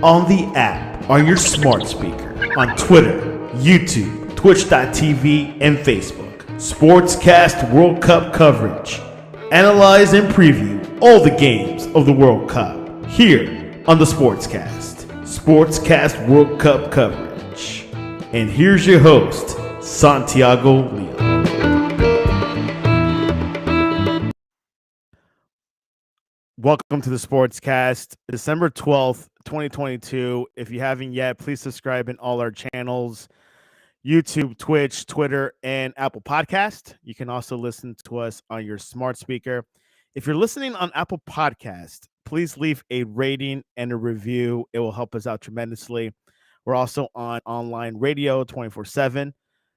on the app, on your smart speaker, on Twitter, YouTube, Twitch.tv, and Facebook. Sportscast World Cup coverage. Analyze and preview all the games of the World Cup here on the Sportscast. Sportscast World Cup coverage. And here's your host, Santiago Leon. Welcome to the Sportscast, December 12th, 2022. If you haven't yet, please subscribe in all our channels, YouTube, Twitch, Twitter, and Apple Podcast. You can also listen to us on your smart speaker. If you're listening on Apple Podcast, please leave a rating and a review. It will help us out tremendously. We're also on online radio 24/7.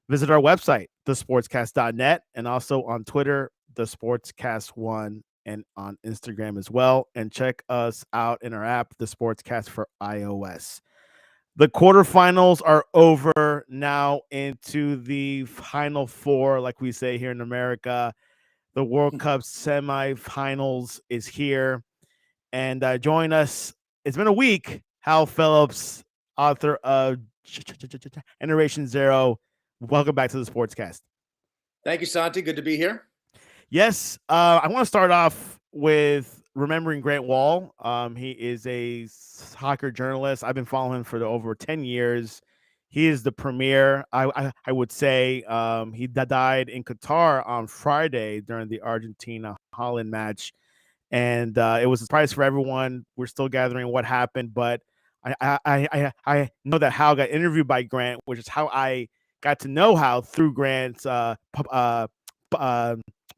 Visit our website, thesportscast.net, and also on Twitter, thesportscast1, and on Instagram as well. And check us out in our app, the Sportscast for iOS. The quarterfinals are over, now into the final four, like we say here in America. The World Cup Semifinals is here. And join us, it's been a week, Hal Phillips, author of Generation Zero. Welcome back to the Sportscast. Thank you, Santi. Good to be here. Yes, I want to start off with remembering Grant Wall. He is a soccer journalist. I've been following him for over 10 years. He is the premier, I would say. He died in Qatar on Friday during the Argentina-Holland match. And it was a surprise for everyone. We're still gathering what happened, but I know that Hal got interviewed by Grant, which is how I got to know Hal through Grant's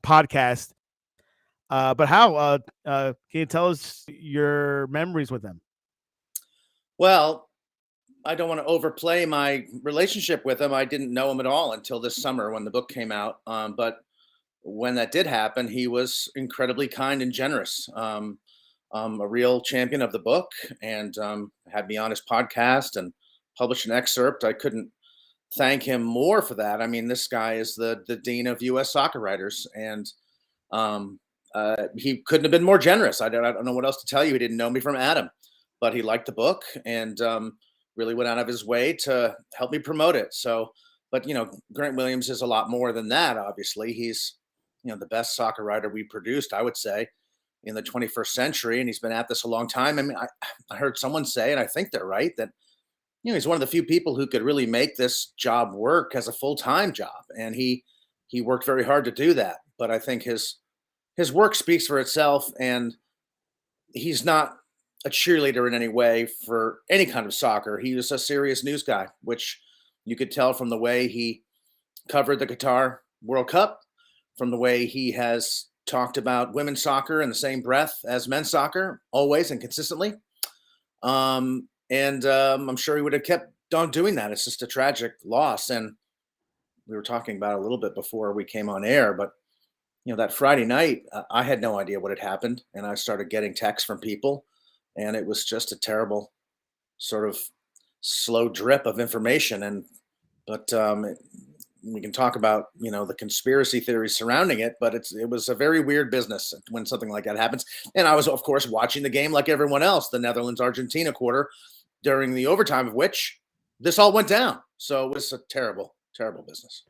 podcast. But Hal, can you tell us your memories with him? Well, I don't want to overplay my relationship with him. I didn't know him at all until this summer when the book came out. But when that did happen, he was incredibly kind and generous. A real champion of the book, and had me on his podcast and published an excerpt. I couldn't thank him more for that. I mean, this guy is the dean of U.S. soccer writers, and he couldn't have been more generous. I don't know what else to tell you. He didn't know me from Adam, but he liked the book and really went out of his way to help me promote it. So, but Grant Williams is a lot more than that. Obviously, he's the best soccer writer we produced, I would say, in the 21st century, and he's been at this a long time. I mean, I heard someone say, and I think they're right, that he's one of the few people who could really make this job work as a full-time job, and he worked very hard to do that. But I think his work speaks for itself, and he's not a cheerleader in any way for any kind of soccer. He was a serious news guy, which you could tell from the way he covered the Qatar World Cup, from the way he has talked about women's soccer in the same breath as men's soccer, always and consistently. And I'm sure he would have kept on doing that. It's just a tragic loss. And we were talking about it a little bit before we came on air, but that Friday night, I had no idea what had happened. And I started getting texts from people, and it was just a terrible sort of slow drip of information. But we can talk about, the conspiracy theories surrounding it, but it was a very weird business when something like that happens. And I was, of course, watching the game like everyone else, the Netherlands-Argentina quarter, during the overtime of which this all went down. So it was a terrible, terrible business.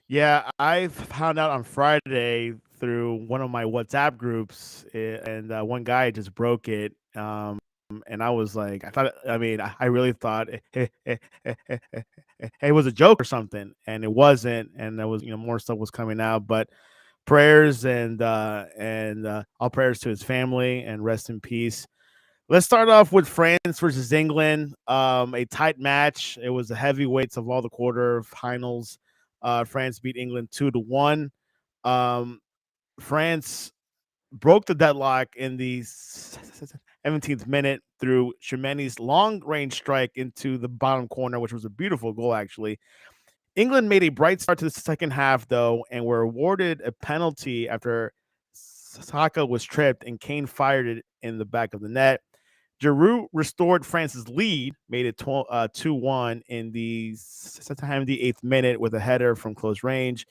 Yeah, I found out on Friday through one of my WhatsApp groups, and one guy just broke it. And I was like, I really thought it was a joke or something, and it wasn't. And there was, more stuff was coming out, but prayers and all prayers to his family, and rest in peace. Let's start off with France versus England. A tight match. It was the heavyweights of all the quarterfinals. France beat England 2-1. France broke the deadlock in the 17th minute through Tchouameni's long-range strike into the bottom corner, which was a beautiful goal, actually. England made a bright start to the second half, though, and were awarded a penalty after Saka was tripped and Kane fired it in the back of the net. Giroud restored France's lead, made it 2-1 in the 78th minute with a header from close range.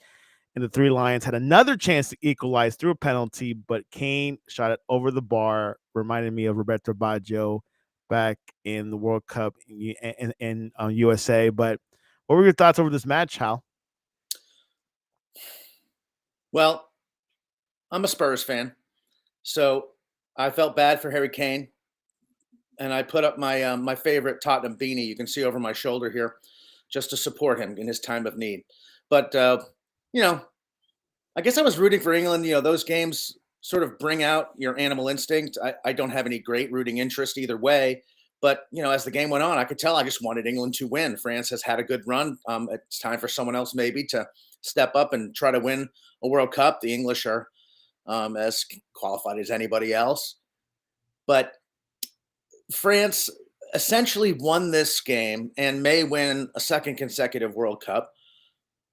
And the Three Lions had another chance to equalize through a penalty, but Kane shot it over the bar, reminded me of Roberto Baggio back in the World Cup in USA. But what were your thoughts over this match, Hal? Well, I'm a Spurs fan, so I felt bad for Harry Kane, and I put up my favorite Tottenham beanie. You can see over my shoulder here, just to support him in his time of need. But you know, I guess I was rooting for England. Those games sort of bring out your animal instinct. I don't have any great rooting interest either way. But as the game went on, I could tell I just wanted England to win. France has had a good run. It's time for someone else maybe to step up and try to win a World Cup. The English are as qualified as anybody else. But France essentially won this game and may win a second consecutive World Cup,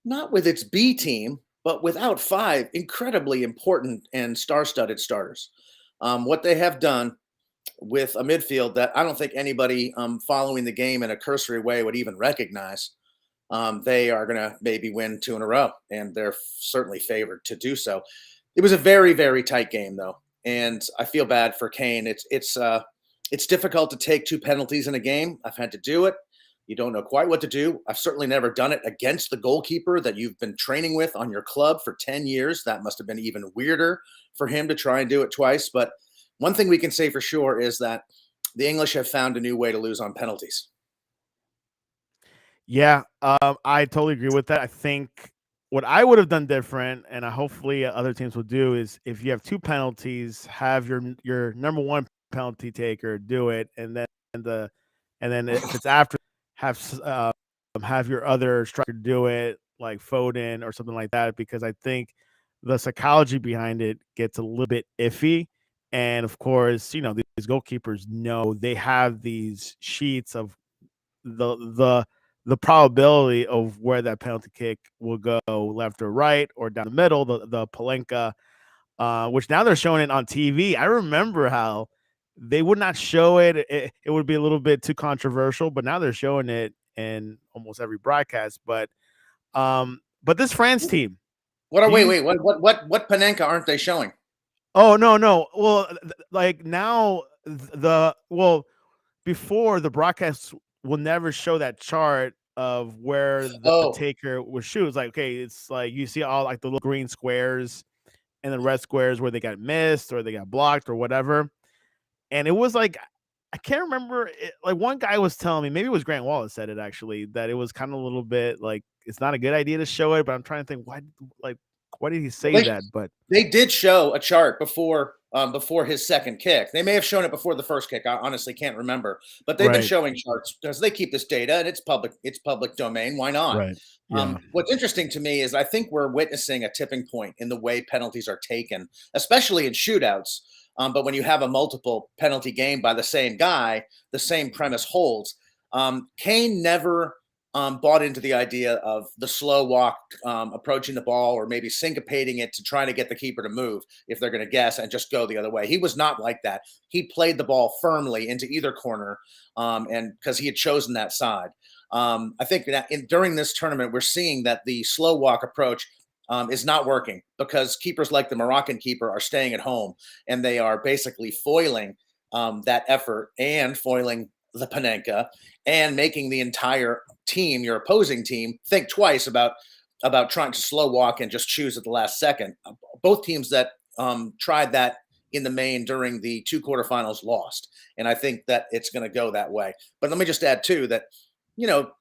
not with its B team, but without five incredibly important and star-studded starters. What they have done with a midfield that I don't think anybody following the game in a cursory way would even recognize. They are going to maybe win two in a row, and they're certainly favored to do so. It was a very, very tight game, though, and I feel bad for Kane. It's difficult to take two penalties in a game. I've had to do it. You don't know quite what to do. I've certainly never done it against the goalkeeper that you've been training with on your club for 10 years. That must have been even weirder for him to try and do it twice. But one thing we can say for sure is that the English have found a new way to lose on penalties. Yeah, I totally agree with that. I think what I would have done different, and hopefully other teams will do, is if you have two penalties, have your number one penalty taker do it, and then if it's after, have your other striker do it, like Foden or something like that, because I think the psychology behind it gets a little bit iffy. And of course, these goalkeepers know they have these sheets of the the probability of where that penalty kick will go, left or right or down the middle, the Palenka, which now they're showing it on TV. I remember how they would not show it. It would be a little bit too controversial, but now they're showing it in almost every broadcast. But this France team, Wait, what Panenka aren't they showing? Oh, no. Well, like now before, the broadcast will never show that chart of where the Oh, taker was shoot. It's like, okay, it's like you see all like the little green squares and the red squares where they got missed or they got blocked or whatever. And it was like, I can't remember. Like one guy was telling me, maybe it was Grant Wallace said it actually, that it was kind of a little bit like it's not a good idea to show it. But I'm trying to think why did he say they that? But they did show a chart before his second kick. They may have shown it before the first kick. I honestly can't remember, but they've been right, showing charts because they keep this data and it's public. It's public domain. Why not? right, yeah. What's interesting to me is I think we're witnessing a tipping point in the way penalties are taken, especially in shootouts. But when you have a multiple penalty game by the same guy, the same premise holds. Kane never bought into the idea of the slow walk, approaching the ball, or maybe syncopating it to try to get the keeper to move if they're going to guess and just go the other way. He was not like that. He played the ball firmly into either corner, and because he had chosen that side. I think that during this tournament, we're seeing that the slow walk approach is not working because keepers like the Moroccan keeper are staying at home and they are basically foiling that effort and foiling the Panenka and making the entire team, your opposing team, think twice about trying to slow walk and just choose at the last second. Both teams that tried that in the main during the two quarterfinals lost, and I think that it's going to go that way. But let me just add too that you know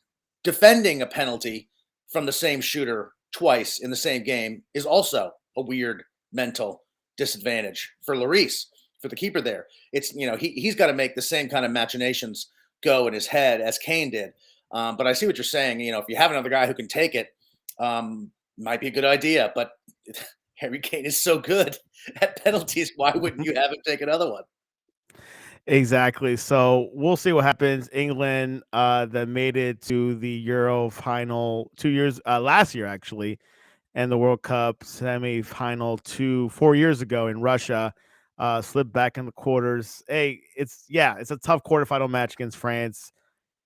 defending a penalty from the same shooter twice in the same game is also a weird mental disadvantage for Lloris, for the keeper there. It's he's got to make the same kind of machinations go in his head as Kane did. But I see what you're saying. If you have another guy who can take it, might be a good idea. But Harry Kane is so good at penalties. Why wouldn't you have him take another one? Exactly. So we'll see what happens. England that made it to the Euro final 2 years last year actually, and the World Cup semifinal 4 years ago in Russia, slipped back in the quarters. Hey, it's a tough quarterfinal match against France.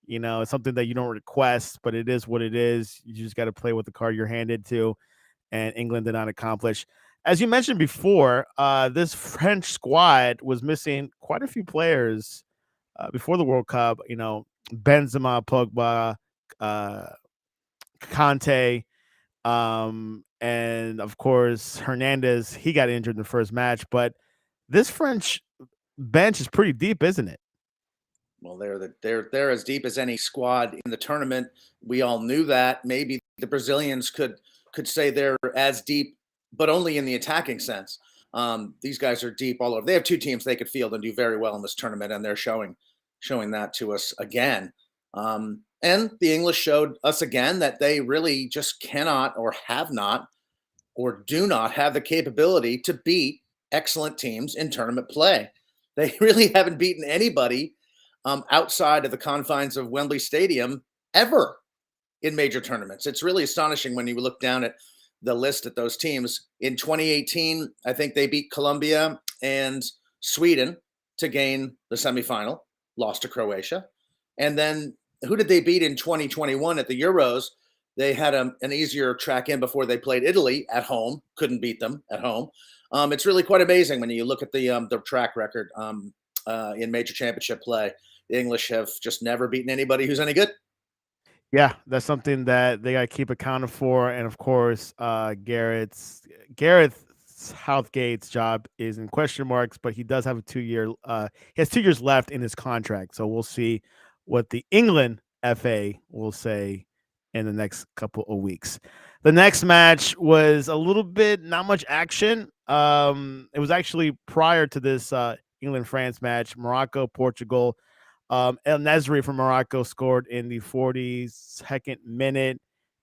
It's something that you don't request, but it is what it is. You just got to play with the card you're handed to, and England did not accomplish. As you mentioned before, this French squad was missing quite a few players before the World Cup. Benzema, Pogba, uh, Conte, and of course Hernandez. He got injured in the first match, but this French bench is pretty deep, isn't it? Well, they're as deep as any squad in the tournament. We all knew that. Maybe the Brazilians could say they're as deep, but only in the attacking sense. These guys are deep all over. They have two teams they could field and do very well in this tournament, and they're showing that to us again. And the English showed us again that they really just cannot or have not or do not have the capability to beat excellent teams in tournament play. They really haven't beaten anybody outside of the confines of Wembley Stadium ever in major tournaments. It's really astonishing when you look down at the list at those teams. In 2018, I think they beat Colombia and Sweden to gain the semifinal, lost to Croatia. And then who did they beat in 2021 at the Euros? They had an easier track in before they played Italy at home, couldn't beat them at home. It's really quite amazing when you look at the track record in major championship play. The English have just never beaten anybody who's any good. Yeah, that's something that they got to keep accounted for, and of course, Gareth Southgate's job is in question marks, but he does have a 2 year. He has 2 years left in his contract, so we'll see what the England FA will say in the next couple of weeks. The next match was a little bit not much action. It was actually prior to this England France match, Morocco Portugal. El Nesri from Morocco scored in the 42nd minute,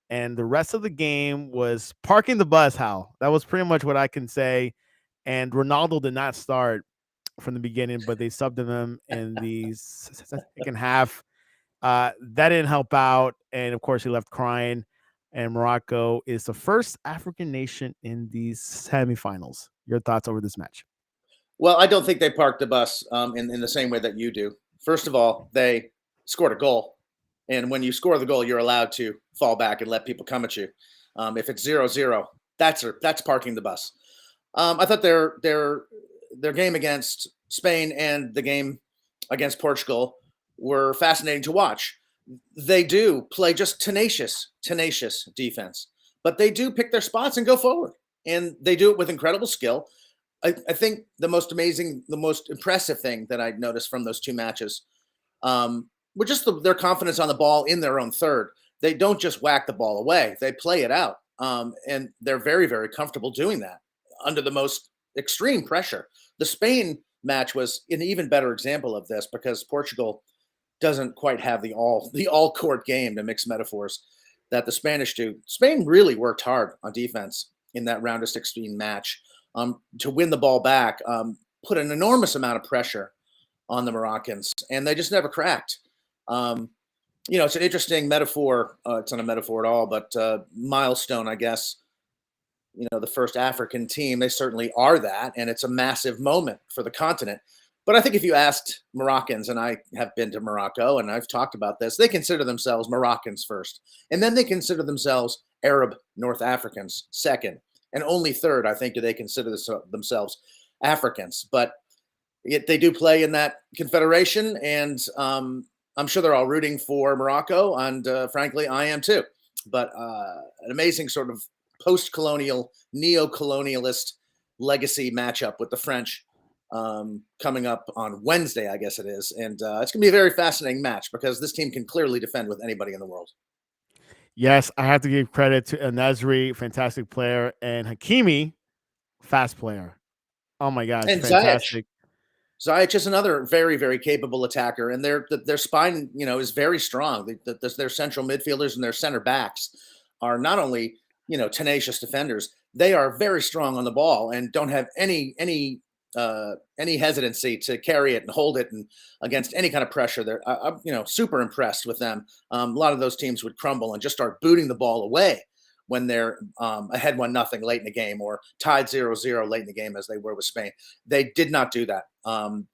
and the rest of the game was parking the bus. How that was pretty much what I can say. And Ronaldo did not start from the beginning, but they subbed him in the second half. That didn't help out, and of course, he left crying. And Morocco is the first African nation in these semifinals. Your thoughts over this match? Well, I don't think they parked the bus in the same way that you do. First of all, they scored a goal. And when you score the goal, you're allowed to fall back and let people come at you. If it's 0-0, that's parking the bus. I thought their game against Spain and the game against Portugal were fascinating to watch. They do play just tenacious defense, but they do pick their spots and go forward. And they do it with incredible skill. I think the most impressive thing that I noticed from those two matches were just their confidence on the ball in their own third. They don't just whack the ball away; they play it out, and they're very, very comfortable doing that under the most extreme pressure. The Spain match was an even better example of this because Portugal doesn't quite have the all court game, to mix metaphors, that the Spanish do. Spain really worked hard on defense in that round of 16 match to win the ball back, put an enormous amount of pressure on the Moroccans, and they just never cracked. It's an interesting metaphor. It's not a metaphor at all, but milestone, I guess. The first African team, they certainly are that, and it's a massive moment for the continent. But I think if you asked Moroccans, and I have been to Morocco and I've talked about this, they consider themselves Moroccans first, and then they consider themselves Arab North Africans second, and only third, I think, do they consider themselves Africans. But they do play in that confederation, and I'm sure they're all rooting for Morocco, and frankly, I am too. But an amazing sort of post-colonial, neo-colonialist legacy matchup with the French coming up on Wednesday, I guess it is. And it's going to be a very fascinating match because this team can clearly defend with anybody in the world. Yes, I have to give credit to El Nasri, fantastic player, and Hakimi, fast player. Oh my gosh, And fantastic. Ziyech is another very, very capable attacker, and their spine, is very strong. Their central midfielders and their center backs are not only tenacious defenders, they are very strong on the ball and don't have any hesitancy to carry it and hold it and against any kind of pressure. I'm super impressed with them. A lot of those teams would crumble and just start booting the ball away when they're ahead 1-0 late in the game or tied 0-0 late in the game, as they were with Spain. They did not do that.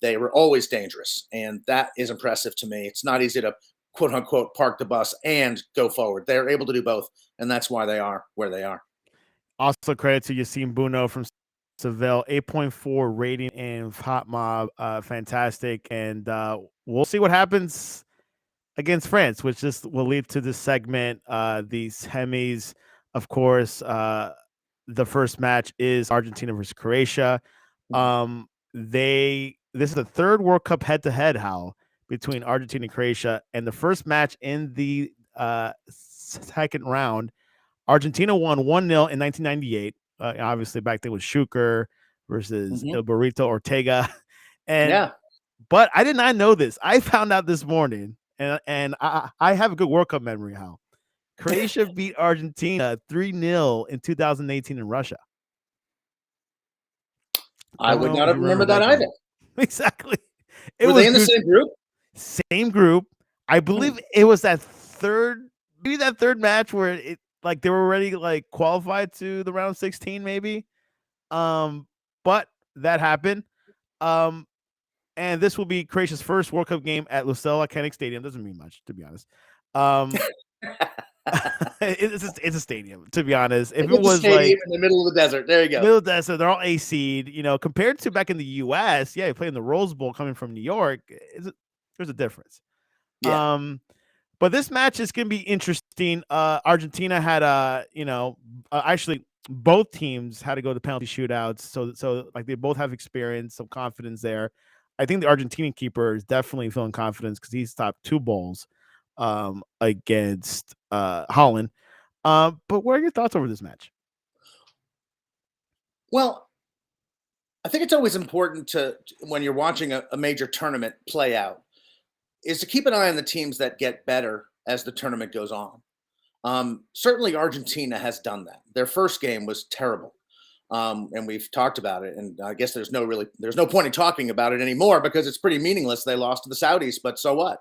They were always dangerous, and that is impressive to me. It's not easy to quote unquote park the bus and go forward. They're able to do both, and that's why they are where they are. Also, credit to Yassine Bouno from Seville, 8.4 rating in Hot Mob. Fantastic. And we'll see what happens against France, which just will lead to this segment. The semis, of course. The first match is Argentina versus Croatia. This is the third World Cup head-to-head, Hal, between Argentina and Croatia, and the first match in the second round, Argentina won 1-0 in 1998. Obviously, back then was Schuker versus El Burrito Ortega, but I did not know this. I found out this morning, and I have a good World Cup memory. How Croatia beat Argentina 3-0 in 2018 in Russia. I would not have remembered that either. Exactly. Were they in the same group? Same group. I believe it was that third match where it like they were already like qualified to the round of 16, maybe. But that happened. And this will be Croatia's first World Cup game at Lusail Iconic Stadium. Doesn't mean much, to be honest. It's a stadium, to be honest. If it was like in the middle of the desert, there you go. Middle of the desert, they're all AC. You know, compared to back in the U.S., yeah, you play in the Rose Bowl coming from New York. There's a difference. Yeah. But this match is going to be interesting. Argentina had actually both teams had to go to penalty shootouts, so like they both have experience, some confidence there. I think the Argentinian keeper is definitely feeling confidence because he stopped 2 balls against Holland. But what are your thoughts over this match? Well, I think it's always important to, when you're watching a major tournament play out, is to keep an eye on the teams that get better as the tournament goes on. Certainly Argentina has done that. Their first game was terrible. And we've talked about it. And I guess there's no point in talking about it anymore because it's pretty meaningless. They lost to the Saudis, but so what?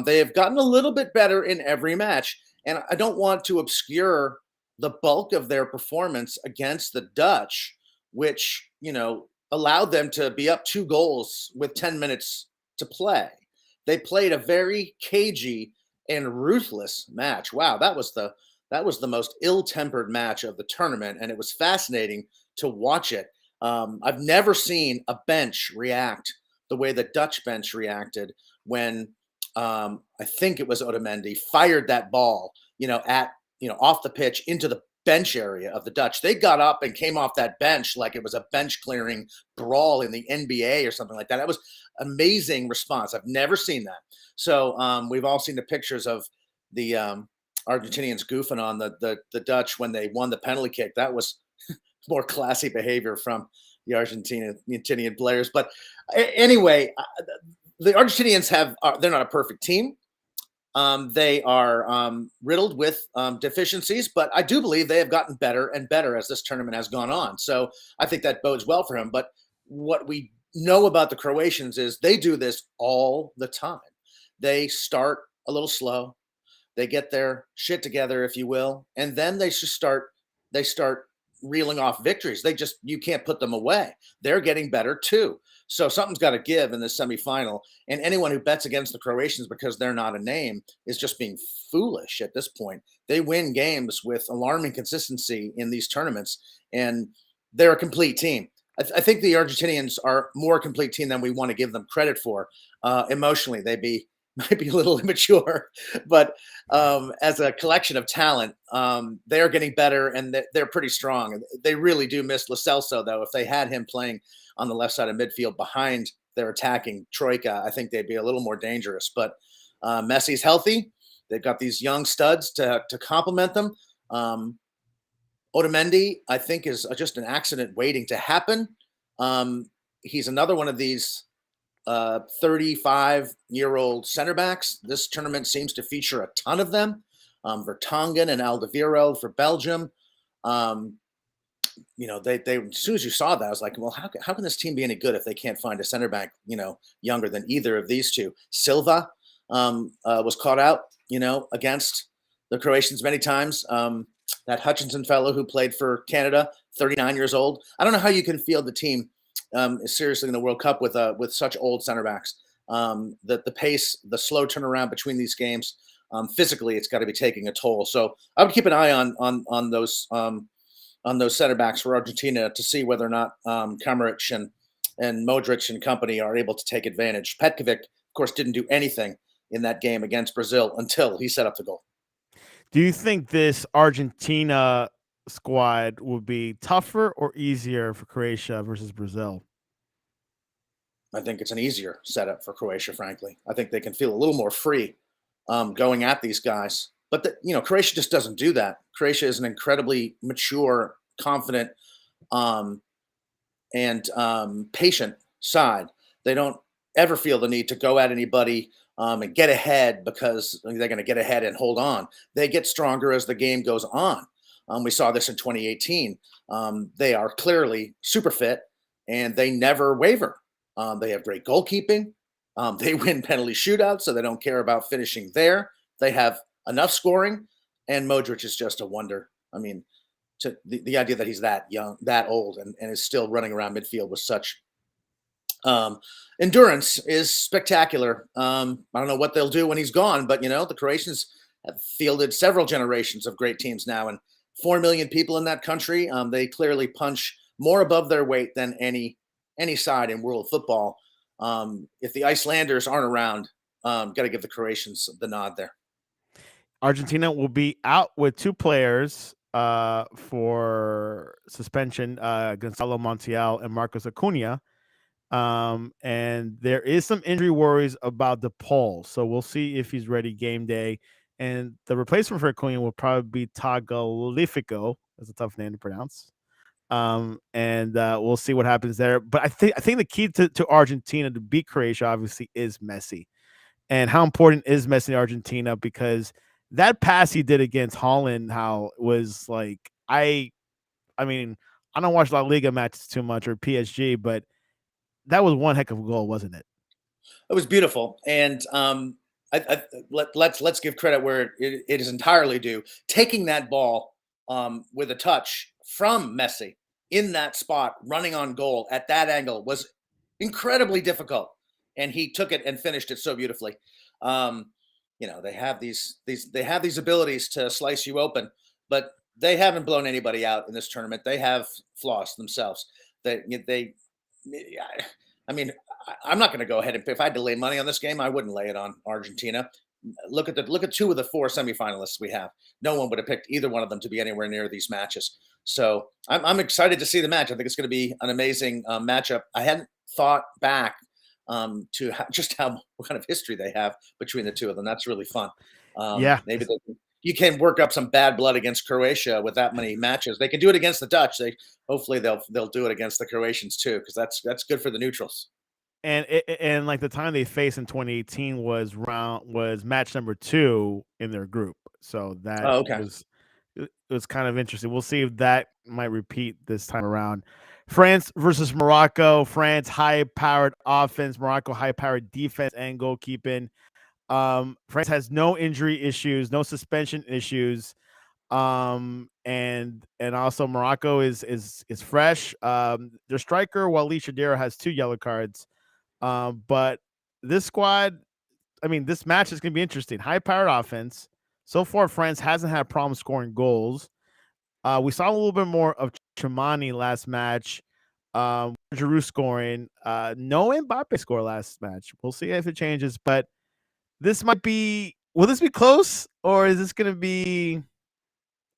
They have gotten a little bit better in every match. And I don't want to obscure the bulk of their performance against the Dutch, which, allowed them to be up 2 goals with 10 minutes to play. They played a very cagey and ruthless match. Wow, that was the most ill-tempered match of the tournament, and it was fascinating to watch it. I've never seen a bench react the way the Dutch bench reacted when I think it was Otamendi fired that ball, off the pitch into the bench area of the Dutch. They got up and came off that bench like it was a bench clearing brawl in the NBA or something like that. That was amazing response. I've never seen that. So we've all seen the pictures of the Argentinians goofing on the Dutch when they won the penalty kick. That was more classy behavior from the Argentinian players. But anyway, the Argentinians they're not a perfect team. They are riddled with deficiencies, but I do believe they have gotten better and better as this tournament has gone on. So I think that bodes well for him. But what we know about the Croatians is they do this all the time. They start a little slow. They get their shit together, if you will, and then they start reeling off victories. You can't put them away. They're getting better too. So something's got to give in this semifinal. And anyone who bets against the Croatians because they're not a name is just being foolish at this point. They win games with alarming consistency in these tournaments, and they're a complete team. I think the Argentinians are more a complete team than we want to give them credit for. Emotionally, might be a little immature, but as a collection of talent, they are getting better and they're pretty strong. They really do miss Lo Celso, though. If they had him playing on the left side of midfield behind their attacking troika, I think they'd be a little more dangerous. But Messi's healthy. They've got these young studs to complement them. Otamendi, I think, is just an accident waiting to happen. He's another one of these 35-year-old center backs. This tournament seems to feature a ton of them. Vertonghen and Alderweireld for Belgium. They as soon as you saw that, I was like, well, how can this team be any good if they can't find a center back, younger than either of these two? Silva was caught out, against the Croatians many times. That Hutchinson fellow who played for Canada, 39 years old. I don't know how you can field the team seriously in the World Cup with such old center backs. The pace, the slow turnaround between these games, physically, it's got to be taking a toll. So I would keep an eye on those on those center backs for Argentina to see whether or not Kamaric and Modric and company are able to take advantage. Petkovic, of course, didn't do anything in that game against Brazil until he set up the goal. Do you think this Argentina squad would be tougher or easier for Croatia versus Brazil? I think it's an easier setup for Croatia, frankly. I think they can feel a little more free going at these guys. But, Croatia just doesn't do that. Croatia is an incredibly mature, confident, um, and patient side. They don't ever feel the need to go at anybody and get ahead because they're going to get ahead and hold on. They get stronger as the game goes on. We saw this in 2018. They are clearly super fit and they never waver. They have great goalkeeping. They win penalty shootouts, so they don't care about finishing there. They have enough scoring, and Modric is just a wonder. I mean, the idea that he's that young, that old, and is still running around midfield with such endurance is spectacular. I don't know what they'll do when he's gone, but the Croatians have fielded several generations of great teams now, and 4 million people in that country. They clearly punch more above their weight than any side in world football. If the Icelanders aren't around, got to give the Croatians the nod there. Argentina will be out with 2 players for suspension, Gonzalo Montiel and Marcos Acuna. And there is some injury worries about the Paul. So we'll see if he's ready game day. And the replacement for Acuna will probably be Tagliafico. That's a tough name to pronounce. And we'll see what happens there. But I think the key to Argentina to beat Croatia obviously is Messi. And how important is Messi in Argentina? Because that pass he did against Holland, how it was like I mean, I don't watch La Liga matches too much or PSG, but that was one heck of a goal, wasn't it? It was beautiful, and let's give credit where it is entirely due. Taking that ball with a touch from Messi in that spot, running on goal at that angle was incredibly difficult, and he took it and finished it so beautifully. They have these abilities to slice you open, but they haven't blown anybody out in this tournament. They have flaws themselves. They I mean, I'm not going to go ahead and if I had to lay money on this game, I wouldn't lay it on Argentina. Look at 2 of the 4 semifinalists we have. No one would have picked either one of them to be anywhere near these matches. So I'm excited to see the match. I think it's going to be an amazing matchup. I hadn't thought back to just what kind of history they have between the 2 of them. That's really fun. Yeah. Maybe you can work up some bad blood against Croatia with that many matches. They can do it against the Dutch. Hopefully they'll do it against the Croatians too, because that's good for the neutrals. And like the time they faced in 2018 was match number 2 in their group. So that Okay. was kind of interesting. We'll see if that might repeat this time around. France versus Morocco. France high-powered offense, Morocco high-powered defense and goalkeeping. France has no injury issues, no suspension issues. And also Morocco is fresh. Their striker Walid Shadira has 2 yellow cards. But this squad, this match is going to be interesting. High-powered offense. So far, France hasn't had problems scoring goals. We saw a little bit more of Chouamani last match. Giroud scoring. No Mbappe score last match. We'll see if it changes. But this might be. Will this be close, or is this going to be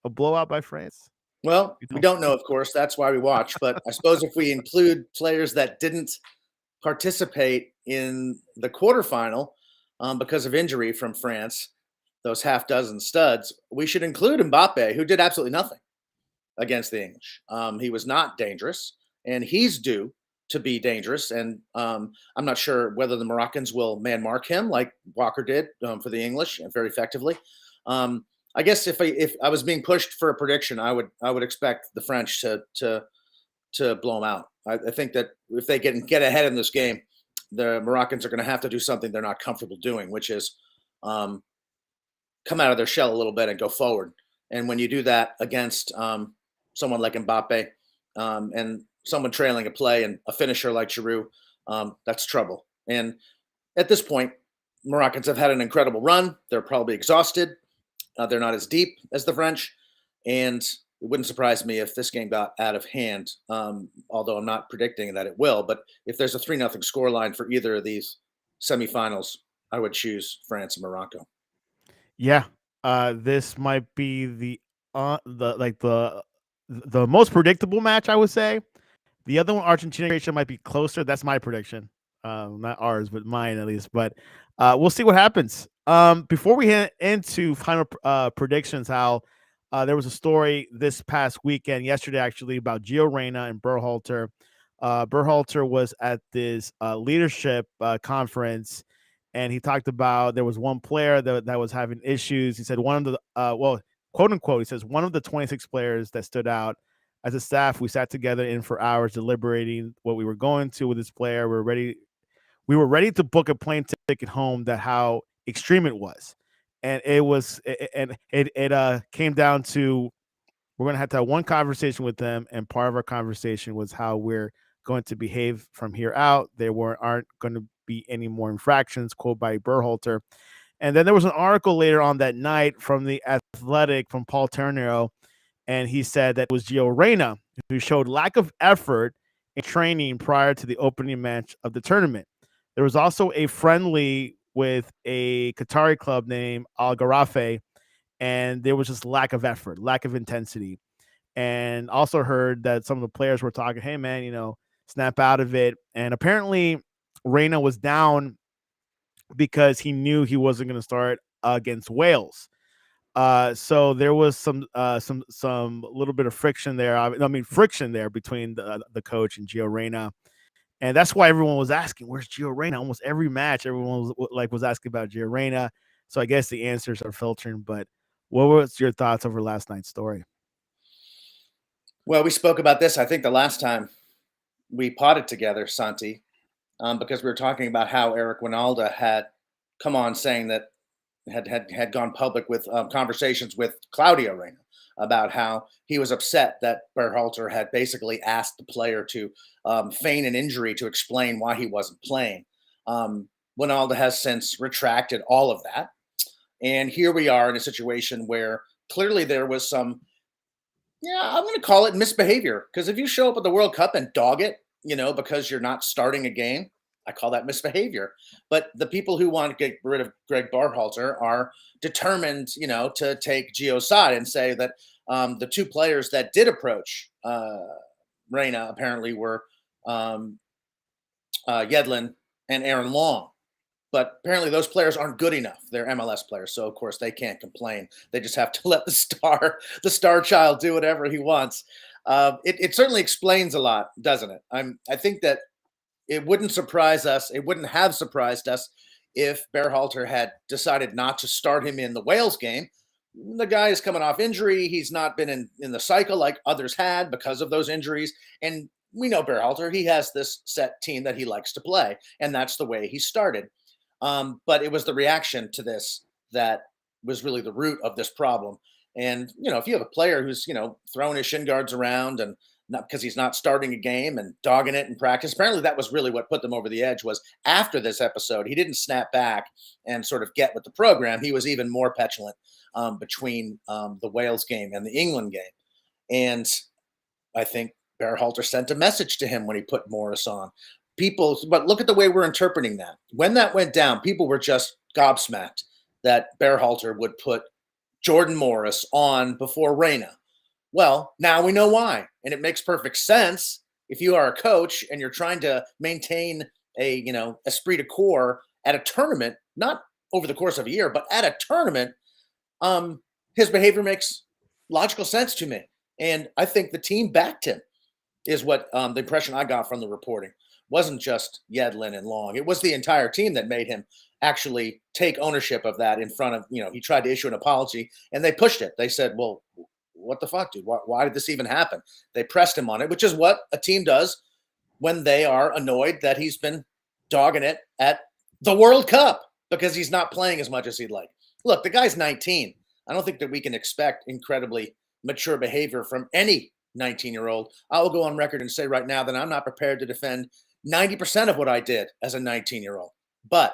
a blowout by France? Well, we don't know, of course. That's why we watch. But I suppose if we include players that didn't participate in the quarterfinal because of injury from France, those half dozen studs, we should include Mbappe, who did absolutely nothing against the English. He was not dangerous, and he's due to be dangerous. And I'm not sure whether the Moroccans will man mark him like Walker did for the English very effectively. I guess if I was being pushed for a prediction, I would expect the French to blow them out. I think that if they get ahead in this game, the Moroccans are going to have to do something they're not comfortable doing, which is come out of their shell a little bit and go forward. And when you do that against someone like Mbappe and someone trailing a play and a finisher like Giroud, that's trouble. And at this point, Moroccans have had an incredible run. They're probably exhausted. They're not as deep as the French. And it wouldn't surprise me if this game got out of hand. Although I'm not predicting that it will. But if there's a 3-0 scoreline for either of these semifinals, I would choose France and Morocco. Yeah, this might be the most predictable match, I would say. The other one, Argentina Croatia, might be closer. That's my prediction, not ours, but mine at least. But we'll see what happens. Before we head into final predictions, Hal, there was a story this past weekend, yesterday actually, about Gio Reyna and Berhalter. Berhalter was at this leadership conference, and he talked about there was one player that was having issues. He said one of the quote unquote, he says one of the 26 players that stood out. As a staff, we sat together in for hours deliberating what we were going to with this player. We were ready to book a plane ticket home. That how extreme it was, and it came down to we're going to have one conversation with them, and part of our conversation was how we're going to behave from here out. There aren't going to be any more infractions, quote by Berhalter. And then there was an article later on that night from the Athletic from Paul Ternero, and he said that it was Gio Reyna who showed lack of effort in training prior to the opening match of the tournament. There was also a friendly with a Qatari club named Al Gharafa, and there was just lack of effort, lack of intensity. And also heard that some of the players were talking, hey, man, snap out of it. And apparently Reyna was down because he knew he wasn't going to start against Wales. So there was some little bit of friction there. Friction there between the coach and Gio Reyna, and that's why everyone was asking, "Where's Gio Reyna?" Almost every match, everyone was asking about Gio Reyna. So I guess the answers are filtering. But what was your thoughts over last night's story? Well, we spoke about this, I think, the last time we potted together, Santi, because we were talking about how Eric Winalda had come on saying that had gone public with conversations with Claudio Reyna about how he was upset that Berhalter had basically asked the player to feign an injury to explain why he wasn't playing. Winalda has since retracted all of that. And here we are in a situation where clearly there was some, I'm going to call it misbehavior. Because if you show up at the World Cup and dog it, because you're not starting a game, I call that misbehavior. But the people who want to get rid of Greg Berhalter are determined, to take Gio's side and say that the two players that did approach Reyna apparently were Yedlin and Aaron Long. But apparently those players aren't good enough. They're MLS players, so of course they can't complain. They just have to let the star child do whatever he wants. It certainly explains a lot, doesn't it? I think that it wouldn't surprise us. It wouldn't have surprised us if Berhalter had decided not to start him in the Wales game. The guy is coming off injury. He's not been in the cycle like others had because of those injuries. And we know Berhalter, he has this set team that he likes to play, and that's the way he started. But it was the reaction to this that was really the root of this problem. And, if you have a player who's, throwing his shin guards around and not because he's not starting a game and dogging it in practice, apparently that was really what put them over the edge. Was after this episode, he didn't snap back and sort of get with the program. He was even more petulant between the Wales game and the England game. And I think Berhalter sent a message to him when he put Morris on. But look at the way we're interpreting that. When that went down, people were just gobsmacked that Berhalter would put Jordan Morris on before Reyna. Well, now we know why. And it makes perfect sense if you are a coach and you're trying to maintain a, esprit de corps at a tournament, not over the course of a year, but at a tournament. His behavior makes logical sense to me. And I think the team backed him, is what the impression I got from the reporting. Wasn't just Yedlin and Long. It was the entire team that made him actually take ownership of that in front of, he tried to issue an apology and they pushed it. They said, well, what the fuck, dude? Why did this even happen? They pressed him on it, which is what a team does when they are annoyed that he's been dogging it at the World Cup because he's not playing as much as he'd like. Look, the guy's 19. I don't think that we can expect incredibly mature behavior from any 19-year-old. I will go on record and say right now that I'm not prepared to defend 90% of what I did as a 19-year-old. But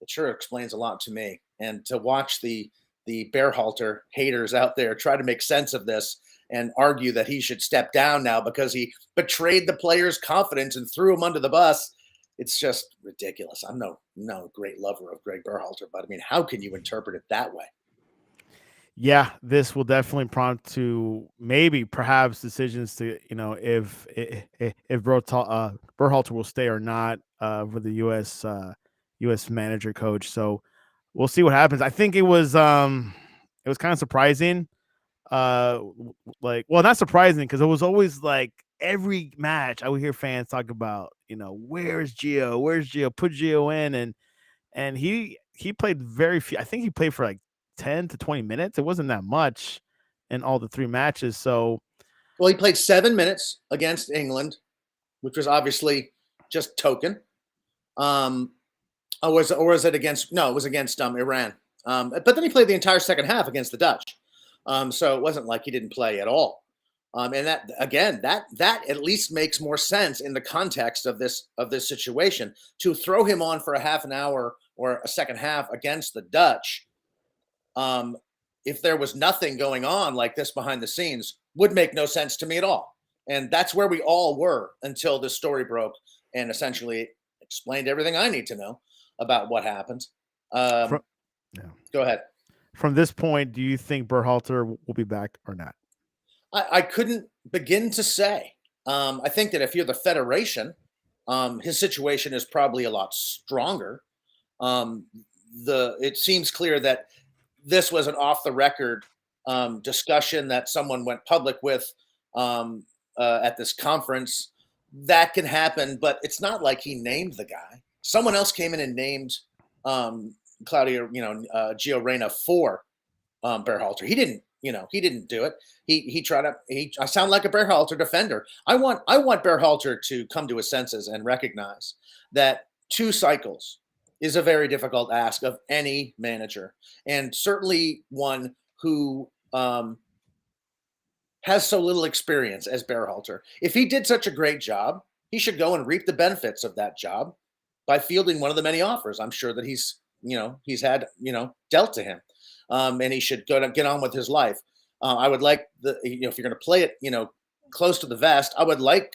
it sure explains a lot to me. And to watch the Berhalter haters out there try to make sense of this and argue that he should step down now because he betrayed the players' confidence and threw him under the bus. It's just ridiculous. I'm no great lover of Greg Berhalter, but I mean, how can you interpret it that way? Yeah, this will definitely prompt to maybe perhaps decisions to, if Berhalter will stay or not for the U.S. manager coach. So we'll see what happens. I think it was kind of surprising. Well, not surprising because it was always like every match I would hear fans talk about, where's Gio? Where's Gio? Put Gio in, and he played very few. I think he played for like 10 to 20 minutes. It wasn't that much in all the three matches. So Well, he played 7 minutes against England, which was obviously just token. Or was it against? No, it was against Iran. But then he played the entire second half against the Dutch. So it wasn't like he didn't play at all. And that again, that at least makes more sense in the context of this situation. To throw him on for a half an hour or a second half against the Dutch, if there was nothing going on like this behind the scenes, would make no sense to me at all. And that's where we all were until this story broke and essentially explained everything I need to know about what happened. from, yeah. Go ahead. From this point, do you think Berhalter will be back or not? I couldn't begin to say. I think that if you're the Federation, his situation is probably a lot stronger. It seems clear that this was an off the record discussion that someone went public with at this conference. That can happen, but it's not like he named the guy. Someone else came in and named Claudio, Gio Reyna for Berhalter. He didn't. He didn't do it. He tried to. I sound like a Berhalter defender. I want Berhalter to come to his senses and recognize that 2 cycles is a very difficult ask of any manager, and certainly one who has so little experience as Berhalter. If he did such a great job, he should go and reap the benefits of that job by fielding one of the many offers I'm sure that he's had dealt to him. And he should go to get on with his life. I would like if you're going to play it, close to the vest, I would like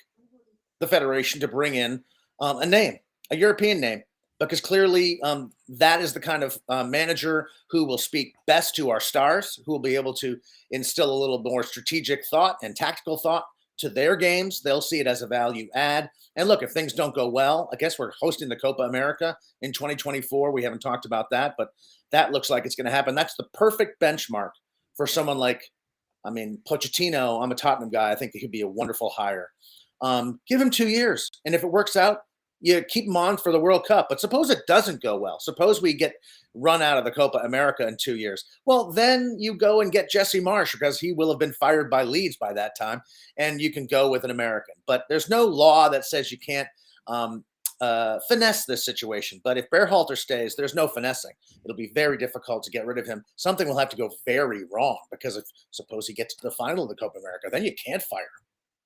the Federation to bring in a European name, because clearly that is the kind of manager who will speak best to our stars, who will be able to instill a little more strategic thought and tactical thought to their games. They'll see it as a value add. And look, if things don't go well, I guess we're hosting the Copa America in 2024. We haven't talked about that, but that looks like it's going to happen. That's the perfect benchmark for someone like, Pochettino. I'm a Tottenham guy. I think he could be a wonderful hire. Give him 2 years. And if it works out, you keep him on for the World Cup. But suppose it doesn't go well. Suppose we get run out of the Copa America in 2 years. Well, then you go and get Jesse Marsch, because he will have been fired by Leeds by that time, and you can go with an American. But there's no law that says you can't finesse this situation. But if Berhalter stays, there's no finessing. It'll be very difficult to get rid of him. Something will have to go very wrong, because if suppose he gets to the final of the Copa America, then you can't fire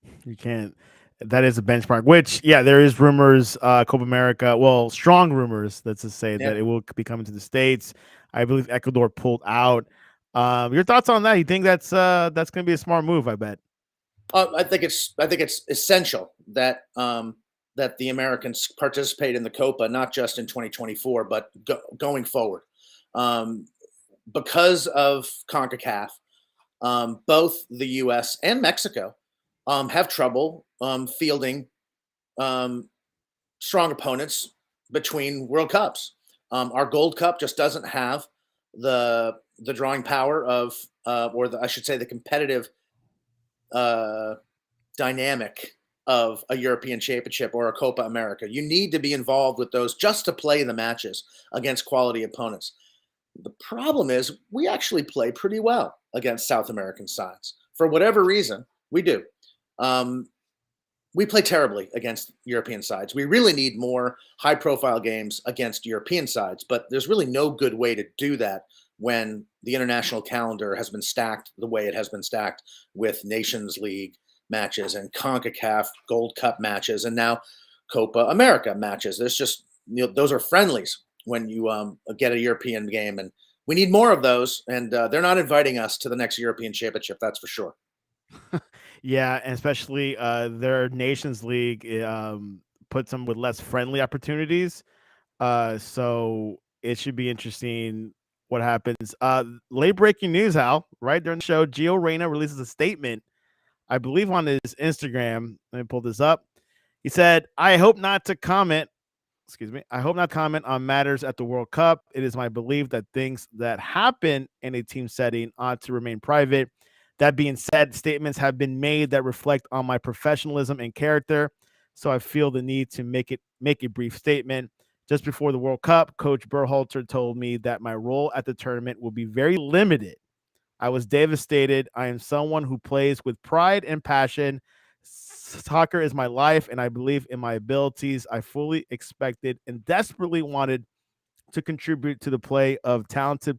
him. You can't. That is a benchmark, which, there is rumors, Copa America, well, strong rumors, let's just say, that it will be coming to the States. I believe Ecuador pulled out. Your thoughts on that? You think that's going to be a smart move? I bet. I think it's essential that that the Americans participate in the Copa, not just in 2024, but going forward. Because of CONCACAF, both the U.S. and Mexico have trouble fielding strong opponents between World Cups. Our Gold Cup just doesn't have the drawing power of, I should say, the competitive dynamic of a European Championship or a Copa America. You need to be involved with those just to play the matches against quality opponents. The problem is we actually play pretty well against South American sides. For whatever reason, we do. We play terribly against European sides. We really need more high-profile games against European sides, but there's really no good way to do that when the international calendar has been stacked the way it has been stacked, with Nations League matches and CONCACAF Gold Cup matches and now Copa America matches. There's just, those are friendlies when you get a European game, and we need more of those, and they're not inviting us to the next European Championship, that's for sure. Yeah, and especially their Nations League puts them with less friendly opportunities. So it should be interesting what happens. Late breaking news, Hal. Right during the show, Gio Reyna releases a statement, I believe, on his Instagram. Let me pull this up. He said, "I hope not to comment. Excuse me. I hope not comment on matters at the World Cup. It is my belief that things that happen in a team setting ought to remain private. That being said, statements have been made that reflect on my professionalism and character, so I feel the need to make a brief statement. Just before the World Cup, Coach Berhalter told me that my role at the tournament will be very limited. I was devastated. I am someone who plays with pride and passion. Soccer is my life, and I believe in my abilities. I fully expected and desperately wanted to contribute to the play of talented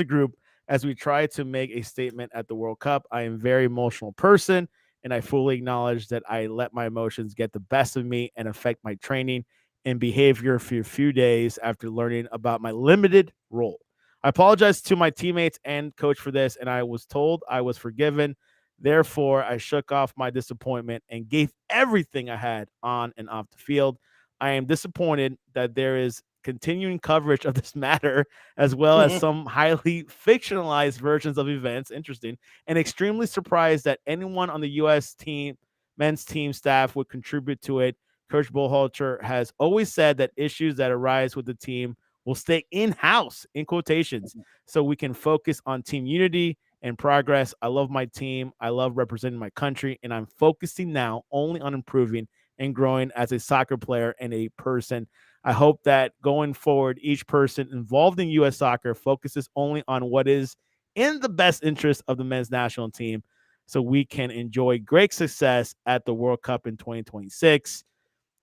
group as we try to make a statement at the World Cup. I am a very emotional person, and I fully acknowledge that I let my emotions get the best of me and affect my training and behavior for a few days after learning about my limited role. I apologize to my teammates and coach for this, and I was told I was forgiven. Therefore, I shook off my disappointment and gave everything I had on and off the field. I am disappointed that there is continuing coverage of this matter, as well as some highly fictionalized versions of events. Interesting. And extremely surprised that anyone on the U.S. men's team staff would contribute to it. Coach Bullhalter has always said that issues that arise with the team will stay in-house, in quotations, so we can focus on team unity and progress. I love my team. I love representing my country, and I'm focusing now only on improving and growing as a soccer player and a person. I hope that going forward, each person involved in U.S. soccer focuses only on what is in the best interest of the men's national team so we can enjoy great success at the World Cup in 2026.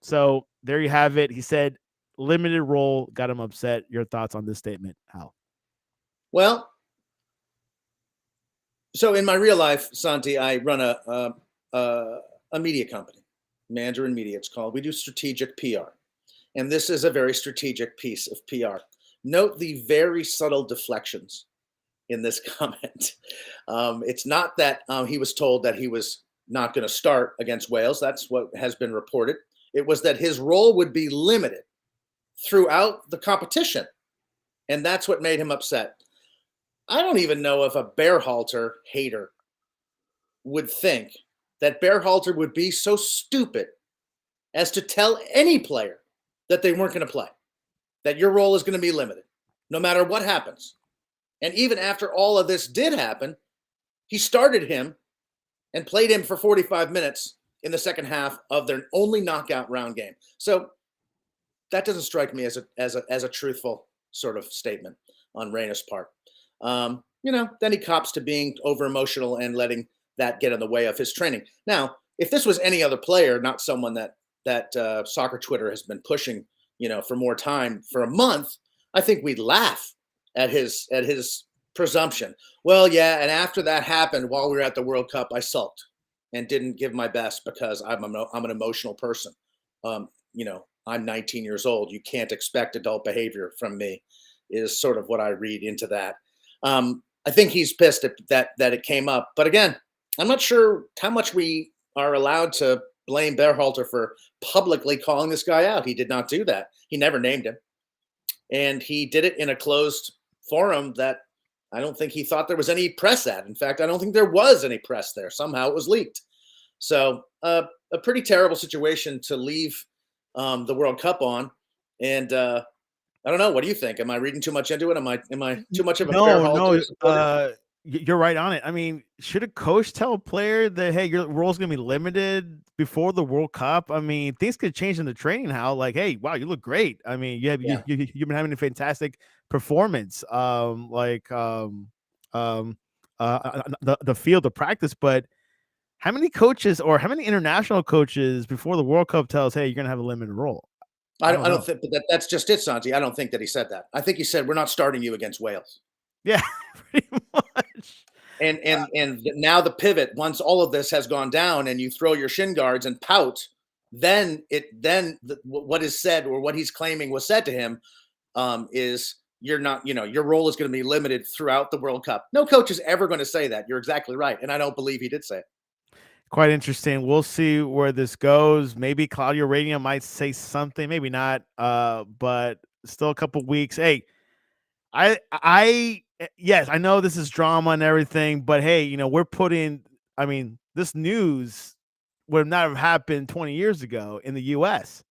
So there you have it. He said limited role got him upset. Your thoughts on this statement, Hal? Well, so in my real life, Santi, I run a media company, Mandarin Media. It's called. We do strategic PR, and this is a very strategic piece of PR. Note the very subtle deflections in this comment. It's not that he was told that he was not going to start against Wales. That's what has been reported. It was that his role would be limited throughout the competition, and that's what made him upset. I don't even know if a Berhalter hater would think that Berhalter would be so stupid as to tell any player that they weren't going to play, that your role is going to be limited, no matter what happens. And even after all of this did happen, he started him and played him for 45 minutes in the second half of their only knockout round game. So that doesn't strike me as a truthful sort of statement on Reyna's part. Then he cops to being over emotional and letting that get in the way of his training. Now, if this was any other player, not someone that soccer Twitter has been pushing, for more time for a month, I think we'd laugh at his presumption. Well, yeah, and after that happened while we were at the World Cup, I sulked and didn't give my best because I'm an emotional person. I'm 19 years old. You can't expect adult behavior from me, is sort of what I read into that. I think he's pissed at that it came up. But again, I'm not sure how much we are allowed to blame Berhalter for publicly calling this guy out. He did not do that. He never named him. And he did it in a closed forum that I don't think he thought there was any press at. In fact, I don't think there was any press there. Somehow it was leaked. So a pretty terrible situation to leave the World Cup on. And I don't know. What do you think? Am I reading too much into it? Am I too much of a Berhalter supporter? You're right on it. I mean, should a coach tell a player that, hey, your role's gonna be limited before the World Cup? I mean, things could change in the training. How, like, hey, wow, you look great. I mean, you've been having a fantastic performance. The field of practice, but how many coaches or how many international coaches before the World Cup tells, hey, you're gonna have a limited role? I don't don't know. think, but that's just it, Santi. I don't think that he said that. I think he said we're not starting you against Wales. Yeah, pretty much. And now the pivot, once all of this has gone down and you throw your shin guards and pout, then what is said or what he's claiming was said to him is you're not, your role is going to be limited throughout the World Cup. No coach is ever going to say that. You're exactly right. And I don't believe he did say it. Quite interesting. We'll see where this goes. Maybe Claudio Reyna might say something, maybe not. But still a couple weeks. Hey, yes, I know this is drama and everything, but hey, we're putting. I mean, this news would not have happened 20 years ago in the U.S.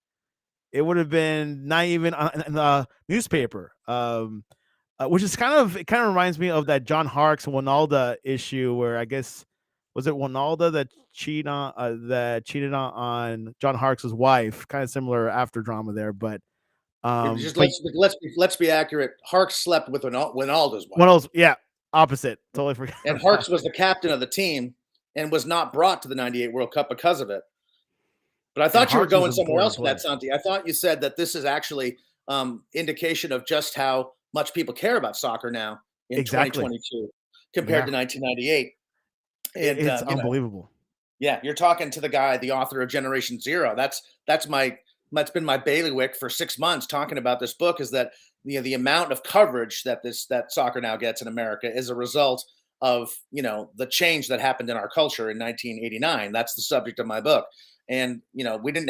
It would have been not even in the newspaper. Which is it kind of reminds me of that John Harkes Winalda issue where I guess was it Winalda that cheated on John Harkes' wife, kind of similar after drama there, but Just but let's be accurate. Harkes slept with Winalda's wife. Winalda's, yeah, opposite. Totally forgot. And Harkes was the captain of the team and was not brought to the '98 World Cup because of it. But I thought you were going somewhere else with that, Santi. I thought you said that this is actually indication of just how much people care about soccer now in 2022 compared to 1998. And it's unbelievable. Yeah, you're talking to the guy, the author of Generation Zero. That's been my bailiwick for 6 months talking about this book. Is that the amount of coverage that soccer now gets in America is a result of the change that happened in our culture in 1989. That's the subject of my book. And we wouldn't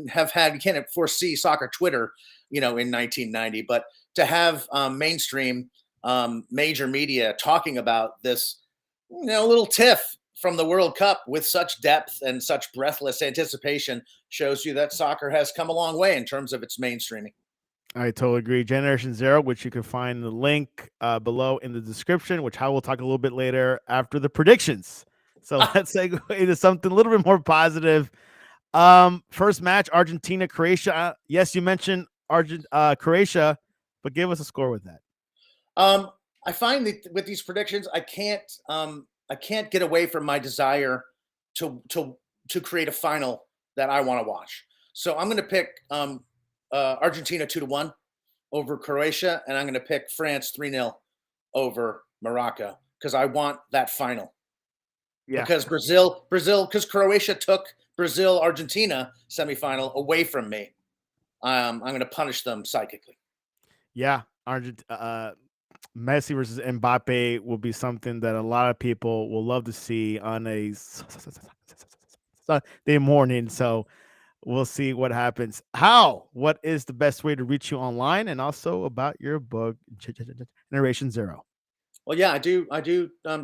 have had, you can't foresee soccer Twitter in 1990, but to have mainstream major media talking about this little tiff from the World Cup with such depth and such breathless anticipation shows you that soccer has come a long way in terms of its mainstreaming. I totally agree. Generation Zero, which you can find the link below in the description, which I will talk a little bit later after the predictions. So let's segue into something a little bit more positive. First match, Argentina, Croatia. Yes, you mentioned Croatia, but give us a score with that. I find that with these predictions, I can't get away from my desire to create a final that I want to watch. So I'm going to pick Argentina 2-1 over Croatia, and I'm going to pick France 3-0 over Morocco because I want that final. Yeah. Because because Croatia took Brazil-Argentina semifinal away from me. I'm going to punish them psychically. Yeah, Messi versus Mbappe will be something that a lot of people will love to see on a Sunday morning. So we'll see what happens. What is the best way to reach you online, and also about your book, Generation Zero? Well, yeah, I do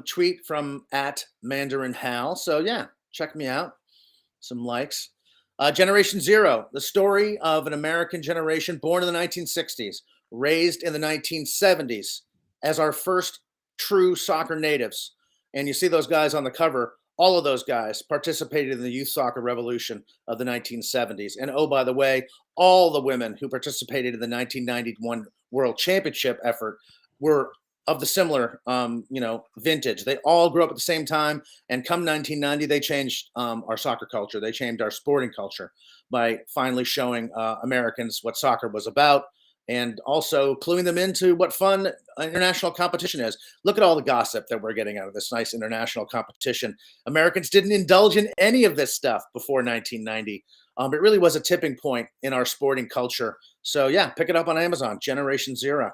tweet from @MandarinHal. So yeah, check me out. Some likes. Generation Zero, the story of an American generation born in the 1960s, raised in the 1970s as our first true soccer natives. And you see those guys on the cover. All of those guys participated in the youth soccer revolution of the 1970s. And oh, by the way, all the women who participated in the 1991 World Championship effort were of the similar, vintage. They all grew up at the same time. And come 1990, they changed our soccer culture. They changed our sporting culture by finally showing Americans what soccer was about, and also cluing them into what fun international competition is. Look at all the gossip that we're getting out of this nice international competition. Americans didn't indulge in any of this stuff before 1990. It really was a tipping point in our sporting culture. So yeah, pick it up on Amazon, Generation Zero.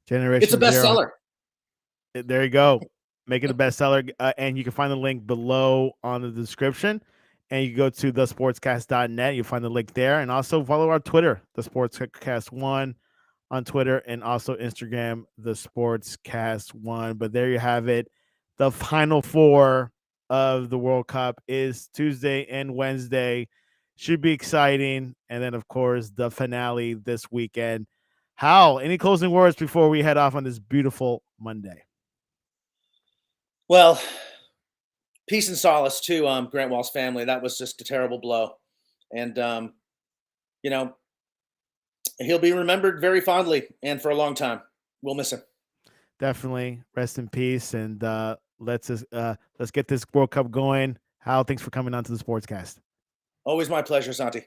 It's a bestseller. There you go. Make it a bestseller. And you can find the link below on the description. And you go to thesportscast.net. You'll find the link there. And also follow our Twitter, the Sportscast1 on Twitter, and also Instagram, the Sportscast1. But there you have it. The final four of the World Cup is Tuesday and Wednesday. Should be exciting. And then, of course, the finale this weekend. Hal, any closing words before we head off on this beautiful Monday? Well, peace and solace to Grant Wall's family. That was just a terrible blow. And, he'll be remembered very fondly and for a long time. We'll miss him. Definitely. Rest in peace. And let's get this World Cup going. Hal, thanks for coming on to the Sportscast. Always my pleasure, Santi.